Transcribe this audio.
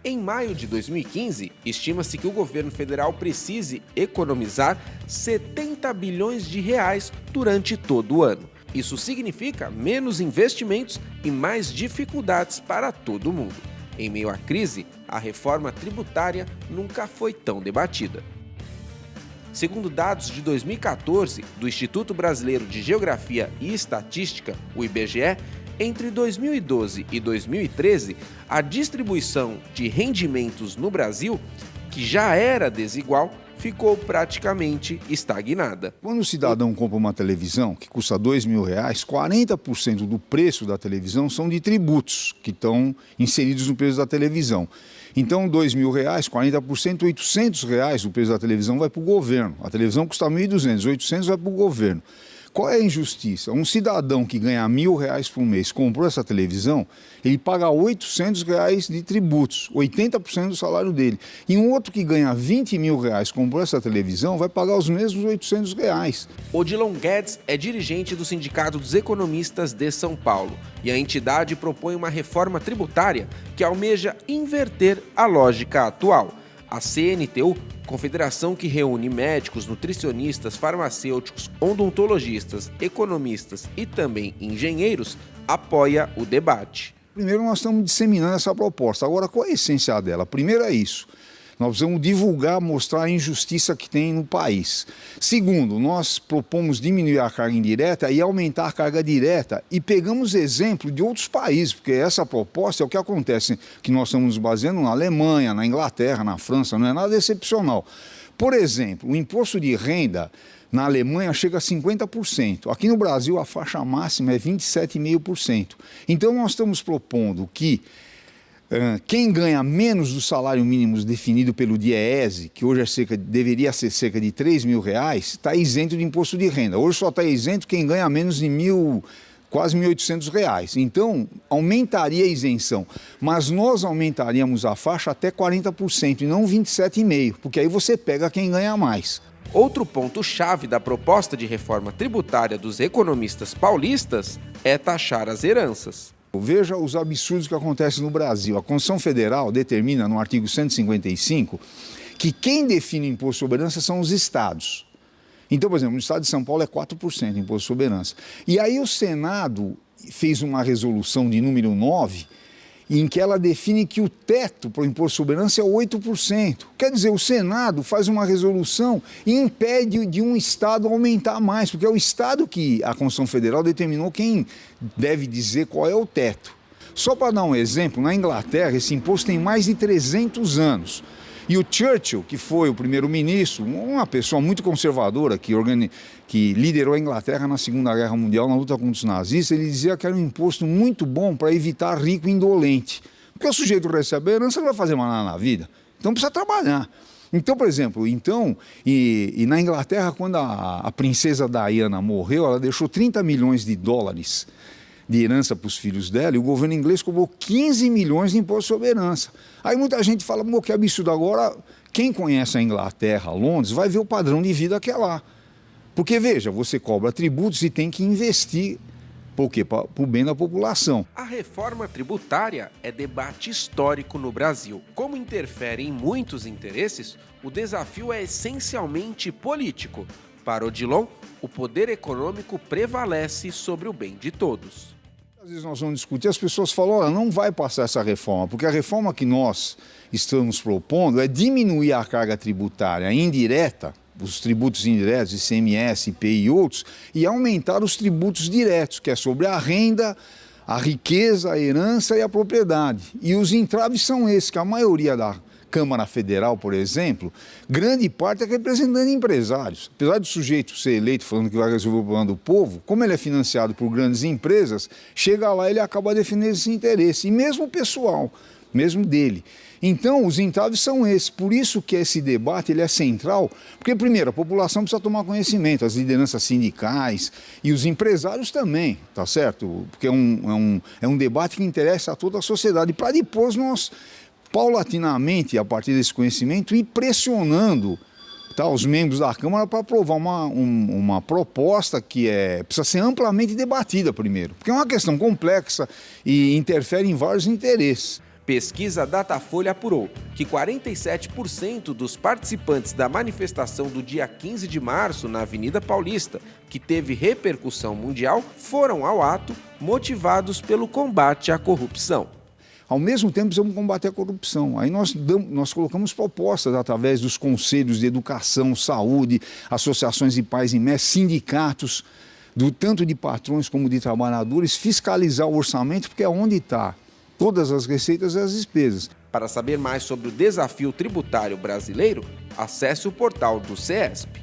Em maio de 2015, estima-se que o governo federal precise economizar 70 bilhões de reais durante todo o ano. Isso significa menos investimentos e mais dificuldades para todo mundo. Em meio à crise, a reforma tributária nunca foi tão debatida. Segundo dados de 2014 do Instituto Brasileiro de Geografia e Estatística, o IBGE, entre 2012 e 2013, a distribuição de rendimentos no Brasil, que já era desigual, ficou praticamente estagnada. Quando o cidadão compra uma televisão que custa R$2.000, 40% do preço da televisão são de tributos que estão inseridos no preço da televisão. Então, R$2.000, 40%, R$800 o preço da televisão vai para o governo. A televisão custa R$1.200, R$800 vai para o governo. Qual é a injustiça? Um cidadão que ganha R$1.000 por mês, comprou essa televisão, ele paga R$800 de tributos, 80% do salário dele. E um outro que ganha R$20.000, comprou essa televisão, vai pagar os mesmos R$800. Odilon Guedes é dirigente do Sindicato dos Economistas de São Paulo e a entidade propõe uma reforma tributária que almeja inverter a lógica atual. A CNTU, confederação que reúne médicos, nutricionistas, farmacêuticos, odontologistas, economistas e também engenheiros, apoia o debate. Primeiro, nós estamos disseminando essa proposta. Agora, qual é a essência dela? Primeiro é isso. Nós precisamos divulgar, mostrar a injustiça que tem no país. Segundo, nós propomos diminuir a carga indireta e aumentar a carga direta. E pegamos exemplo de outros países, porque essa proposta é o que acontece, que nós estamos nos baseando na Alemanha, na Inglaterra, na França, não é nada excepcional. Por exemplo, o imposto de renda na Alemanha chega a 50%. Aqui no Brasil a faixa máxima é 27,5%. Então nós estamos propondo que quem ganha menos do salário mínimo definido pelo DIEESE, que hoje deveria ser cerca de R$3.000, está isento de imposto de renda. Hoje só está isento quem ganha menos de quase R$1.800. Então, aumentaria a isenção, mas nós aumentaríamos a faixa até 40% e não 27,5%, porque aí você pega quem ganha mais. Outro ponto-chave da proposta de reforma tributária dos economistas paulistas é taxar as heranças. Veja os absurdos que acontecem no Brasil. A Constituição Federal determina, no artigo 155, que quem define o imposto sobre herança são os estados. Então, por exemplo, no estado de São Paulo é 4% imposto sobre herança. E aí o Senado fez uma resolução de número 9, em que ela define que o teto para o imposto sobre herança é 8%. Quer dizer, o Senado faz uma resolução e impede de um estado aumentar mais, porque é o estado que a Constituição Federal determinou quem deve dizer qual é o teto. Só para dar um exemplo, na Inglaterra esse imposto tem mais de 300 anos. E o Churchill, que foi o primeiro-ministro, uma pessoa muito conservadora que liderou a Inglaterra na Segunda Guerra Mundial, na luta contra os nazistas, ele dizia que era um imposto muito bom para evitar rico indolente. Porque o sujeito recebe a herança, não vai fazer mais nada na vida. Então precisa trabalhar. Então, por exemplo, e na Inglaterra, quando a princesa Diana morreu, ela deixou 30 milhões de dólares de herança para os filhos dela, e o governo inglês cobrou 15 milhões de imposto sobre herança. Aí muita gente fala, que absurdo. Agora, quem conhece a Inglaterra, Londres, vai ver o padrão de vida que é lá. Porque, veja, você cobra tributos e tem que investir. Por quê? Para o bem da população. A reforma tributária é debate histórico no Brasil. Como interfere em muitos interesses, o desafio é essencialmente político. Para Odilon, o poder econômico prevalece sobre o bem de todos. Às vezes nós vamos discutir, as pessoas falam, olha, não vai passar essa reforma, porque a reforma que nós estamos propondo é diminuir a carga tributária indireta, os tributos indiretos, ICMS, IPI e outros, e aumentar os tributos diretos, que é sobre a renda, a riqueza, a herança e a propriedade. E os entraves são esses, que a maioria da Câmara Federal, por exemplo, grande parte é representando empresários. Apesar do sujeito ser eleito falando que vai resolver o problema do povo, como ele é financiado por grandes empresas, chega lá e ele acaba defendendo esse interesse. E mesmo o pessoal, mesmo dele. Então, os entraves são esses. Por isso que esse debate ele é central, porque, primeiro, a população precisa tomar conhecimento, as lideranças sindicais e os empresários também, tá certo? Porque é um debate que interessa a toda a sociedade. Para depois nós, paulatinamente, a partir desse conhecimento, ir pressionando os membros da Câmara para aprovar uma proposta que precisa ser amplamente debatida primeiro, porque é uma questão complexa e interfere em vários interesses. Pesquisa Datafolha apurou que 47% dos participantes da manifestação do dia 15 de março na Avenida Paulista, que teve repercussão mundial, foram ao ato motivados pelo combate à corrupção. Ao mesmo tempo, precisamos combater a corrupção. Aí nós colocamos propostas através dos conselhos de educação, saúde, associações de pais e mestres, sindicatos, tanto de patrões como de trabalhadores, fiscalizar o orçamento, porque é onde está todas as receitas e as despesas. Para saber mais sobre o desafio tributário brasileiro, acesse o portal do CESP.